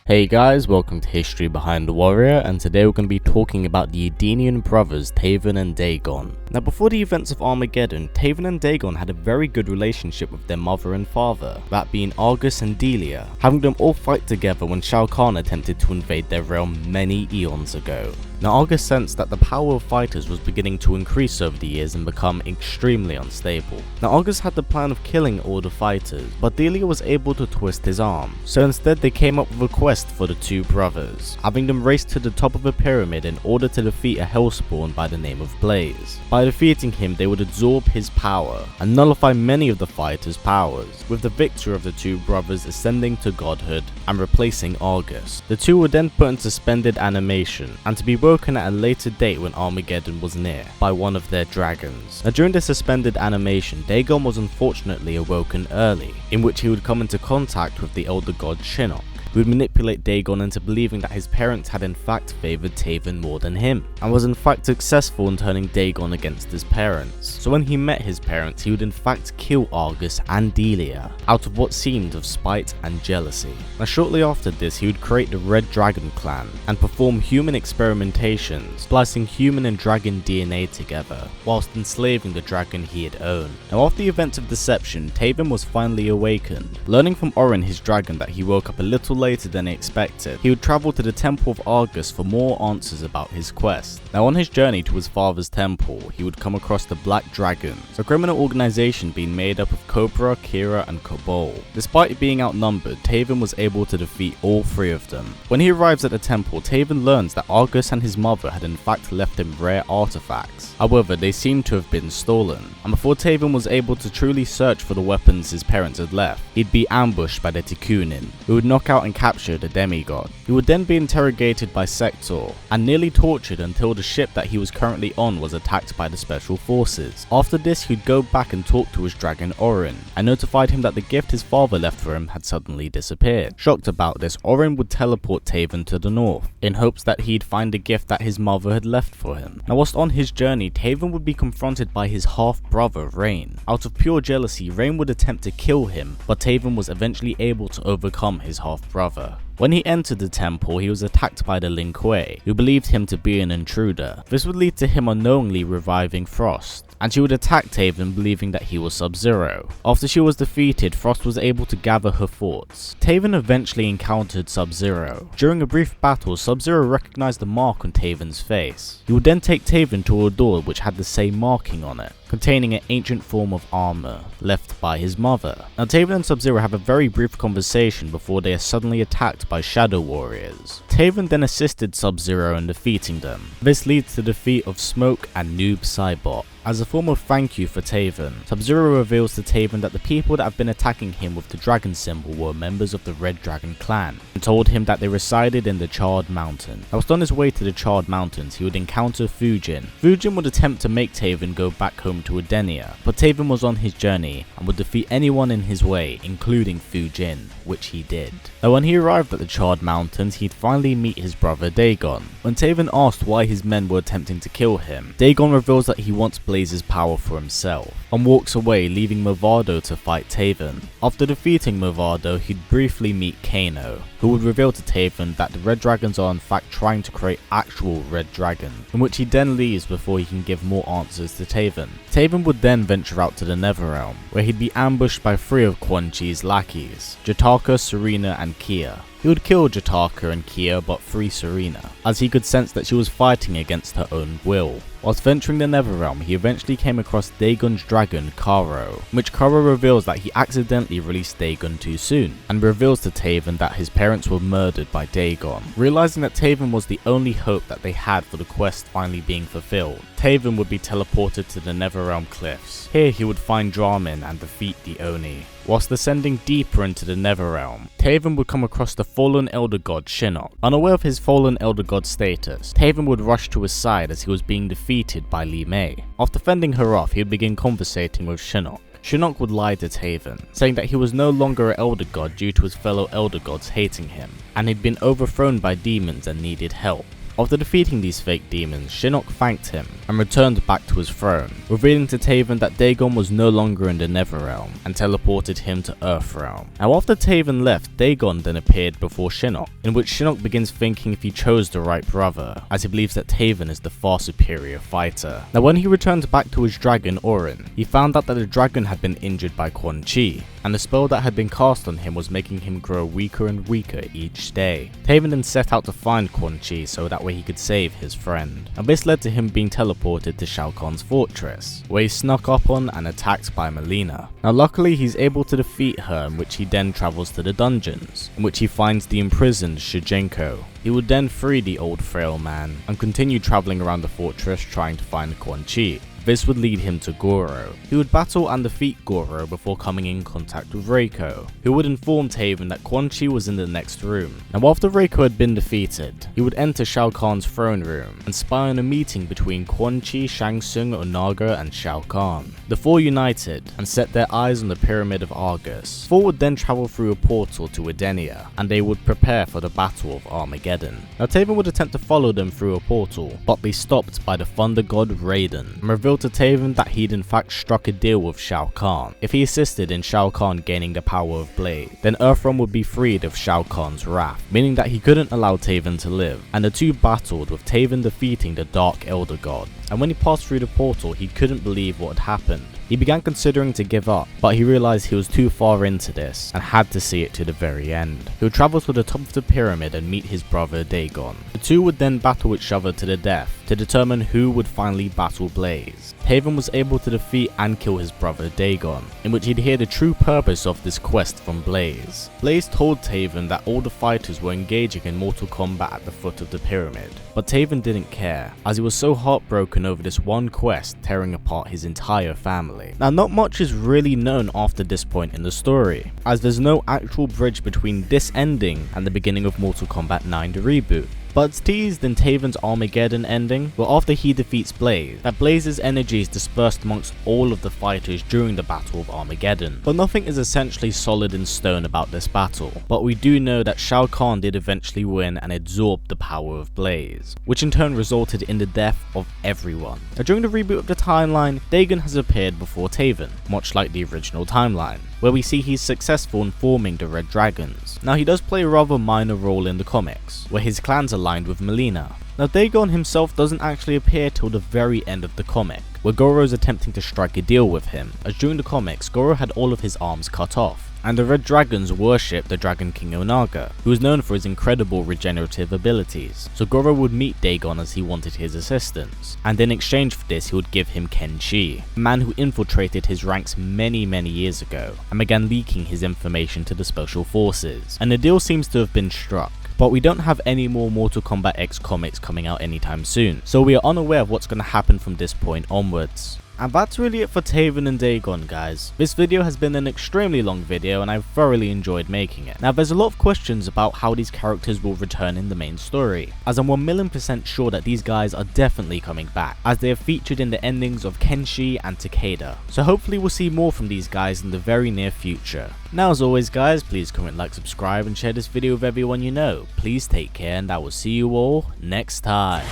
Hey guys, welcome to History Behind the Warrior, and today we're going to be talking about the Edenian brothers Taven and Daegon. Now before the events of Armageddon, Taven and Daegon had a very good relationship with their mother and father, that being Argus and Delia, having them all fight together when Shao Kahn attempted to invade their realm many eons ago. Now Argus sensed that the power of fighters was beginning to increase over the years and become extremely unstable. Now Argus had the plan of killing all the fighters, but Delia was able to twist his arm, so instead they came up with a quest for the two brothers, having them race to the top of a pyramid in order to defeat a hellspawn by the name of Blaze. By defeating him, they would absorb his power and nullify many of the fighters' powers, with the victor of the two brothers ascending to godhood and replacing Argus. The two were then put in suspended animation and to be woken at a later date when Armageddon was near by one of their dragons. Now during the suspended animation, Daegon was unfortunately awoken early, in which he would come into contact with the elder god Shinnok, who would manipulate Daegon into believing that his parents had in fact favoured Taven more than him, and was in fact successful in turning Daegon against his parents. So when he met his parents, he would in fact kill Argus and Delia, out of what seemed of spite and jealousy. Now shortly after this, he would create the Red Dragon clan, and perform human experimentations, splicing human and dragon DNA together, whilst enslaving the dragon he had owned. Now after the events of deception, Taven was finally awakened. Learning from Orin his dragon that he woke up a little later than he expected, he would travel to the temple of Argus for more answers about his quest. Now on his journey to his father's temple, he would come across the Black Dragons, a criminal organization being made up of Cobra, Kira and Cabal. Despite being outnumbered, Taven was able to defeat all three of them. When he arrives at the temple, Taven learns that Argus and his mother had in fact left him rare artifacts. However, they seem to have been stolen, and before Taven was able to truly search for the weapons his parents had left, he'd be ambushed by the Tikkunin, who would knock out and capture the demigod. He would then be interrogated by Sector and nearly tortured until the ship that he was currently on was attacked by the special forces. After this, he'd go back and talk to his dragon Orin, and notified him that the gift his father left for him had suddenly disappeared. Shocked about this, Orin would teleport Taven to the north, in hopes that he'd find the gift that his mother had left for him. Now whilst on his journey, Taven would be confronted by his half-brother Rain. Out of pure jealousy, Rain would attempt to kill him, but Taven was eventually able to overcome his half-brother. When he entered the temple, he was attacked by the Lin Kuei, who believed him to be an intruder. This would lead to him unknowingly reviving Frost, and she would attack Taven believing that he was Sub-Zero. After she was defeated, Frost was able to gather her thoughts. Taven eventually encountered Sub-Zero. During a brief battle, Sub-Zero recognized the mark on Taven's face. He would then take Taven to a door which had the same marking on it, containing an ancient form of armor left by his mother. Now Taven and Sub-Zero have a very brief conversation before they are suddenly attacked by Shadow Warriors. Taven then assisted Sub-Zero in defeating them. This leads to the defeat of Smoke and Noob Saibot. As a form of thank you for Taven, Sub-Zero reveals to Taven that the people that have been attacking him with the dragon symbol were members of the Red Dragon clan, and told him that they resided in the Charred Mountain. Whilst on his way to the Charred Mountains, he would encounter Fujin. Fujin would attempt to make Taven go back home to Edenian, but Taven was on his journey and would defeat anyone in his way, including Fujin, which he did. Now when he arrived at the Charred Mountains, he'd finally meet his brother Daegon. When Taven asked why his men were attempting to kill him, Daegon reveals that he wants Blaze's power for himself, and walks away, leaving Movado to fight Taven. After defeating Movado, he'd briefly meet Kano, who would reveal to Taven that the Red Dragons are in fact trying to create actual Red Dragons, in which he then leaves before he can give more answers to Taven. Taven would then venture out to the Netherrealm, where he'd be ambushed by three of Quan Chi's lackeys, Jataka, Serena and Kia. He would kill Jataka and Kia but free Serena, as he could sense that she was fighting against her own will. Whilst venturing the Netherrealm, he eventually came across Daegon's dragon, Karo, in which Karo reveals that he accidentally released Daegon too soon, and reveals to Taven that his parents were murdered by Daegon. Realizing that Taven was the only hope that they had for the quest finally being fulfilled, Taven would be teleported to the Netherrealm cliffs. Here he would find Dramin and defeat the Oni. Whilst ascending deeper into the Netherrealm, Taven would come across the fallen elder god Shinnok. Unaware of his fallen elder god status, Taven would rush to his side as he was being defeated by Li Mei. After fending her off, he would begin conversating with Shinnok. Shinnok would lie to Taven, saying that he was no longer an elder god due to his fellow elder gods hating him, and he'd been overthrown by demons and needed help. After defeating these fake demons, Shinnok thanked him and returned back to his throne, revealing to Taven that Daegon was no longer in the Netherrealm and teleported him to Earthrealm. Now after Taven left, Daegon then appeared before Shinnok, in which Shinnok begins thinking if he chose the right brother, as he believes that Taven is the far superior fighter. Now when he returned back to his dragon Orin, he found out that the dragon had been injured by Quan Chi, and the spell that had been cast on him was making him grow weaker and weaker each day. Taven then set out to find Quan Chi so that way he could save his friend, and this led to him being teleported to Shao Kahn's fortress, where he snuck up on and attacked by Melina. Now luckily he's able to defeat her, in which he then travels to the dungeons, in which he finds the imprisoned Shijenko. He would then free the old frail man and continue traveling around the fortress trying to find Quan Chi. This would lead him to Goro. He would battle and defeat Goro before coming in contact with Reiko, who would inform Taven that Quan Chi was in the next room. Now after Reiko had been defeated, he would enter Shao Kahn's throne room and spy on a meeting between Quan Chi, Shang Tsung, Onaga and Shao Kahn. The four united and set their eyes on the Pyramid of Argus. The four would then travel through a portal to Edenia, and they would prepare for the Battle of Armageddon. Now Taven would attempt to follow them through a portal, but be stopped by the Thunder God Raiden, and revealed to Taven that he'd in fact struck a deal with Shao Kahn. If he assisted in Shao Kahn gaining the power of Blade, then Earthrealm would be freed of Shao Kahn's wrath, meaning that he couldn't allow Taven to live, and the two battled with Taven defeating the Dark Elder God. And when he passed through the portal, he couldn't believe what had happened. He began considering to give up, but he realized he was too far into this and had to see it to the very end. He would travel to the top of the pyramid and meet his brother Daegon. The two would then battle each other to the death to determine who would finally battle Blaze. Taven was able to defeat and kill his brother Daegon, in which he'd hear the true purpose of this quest from Blaze. Blaze told Taven that all the fighters were engaging in Mortal Kombat at the foot of the pyramid, but Taven didn't care, as he was so heartbroken over this one quest tearing apart his entire family. Now not much is really known after this point in the story, as there's no actual bridge between this ending and the beginning of Mortal Kombat 9 the reboot. But it's teased in Taven's Armageddon ending, where after he defeats Blaze, that Blaze's energy is dispersed amongst all of the fighters during the Battle of Armageddon. But nothing is essentially solid in stone about this battle, but we do know that Shao Kahn did eventually win and absorb the power of Blaze, which in turn resulted in the death of everyone. Now during the reboot of the timeline, Daegon has appeared before Taven, much like the original timeline, where we see he's successful in forming the Red Dragons. Now he does play a rather minor role in the comics, where his clan's aligned with Melina. Now Daegon himself doesn't actually appear till the very end of the comic, where Goro is attempting to strike a deal with him, as during the comics Goro had all of his arms cut off, and the Red Dragons worship the Dragon King Onaga, who is known for his incredible regenerative abilities. So Goro would meet Daegon as he wanted his assistance, and in exchange for this he would give him Ken Chi, a man who infiltrated his ranks many years ago, and began leaking his information to the Special Forces, and the deal seems to have been struck. But we don't have any more Mortal Kombat X comics coming out anytime soon, so we are unaware of what's going to happen from this point onwards. And that's really it for Taven and Daegon, guys. This video has been an extremely long video and I've thoroughly enjoyed making it. Now there's a lot of questions about how these characters will return in the main story, as I'm 1,000,000% sure that these guys are definitely coming back, as they have featured in the endings of Kenshi and Takeda. So hopefully we'll see more from these guys in the very near future. Now as always guys, please comment, like, subscribe and share this video with everyone you know. Please take care and I will see you all next time.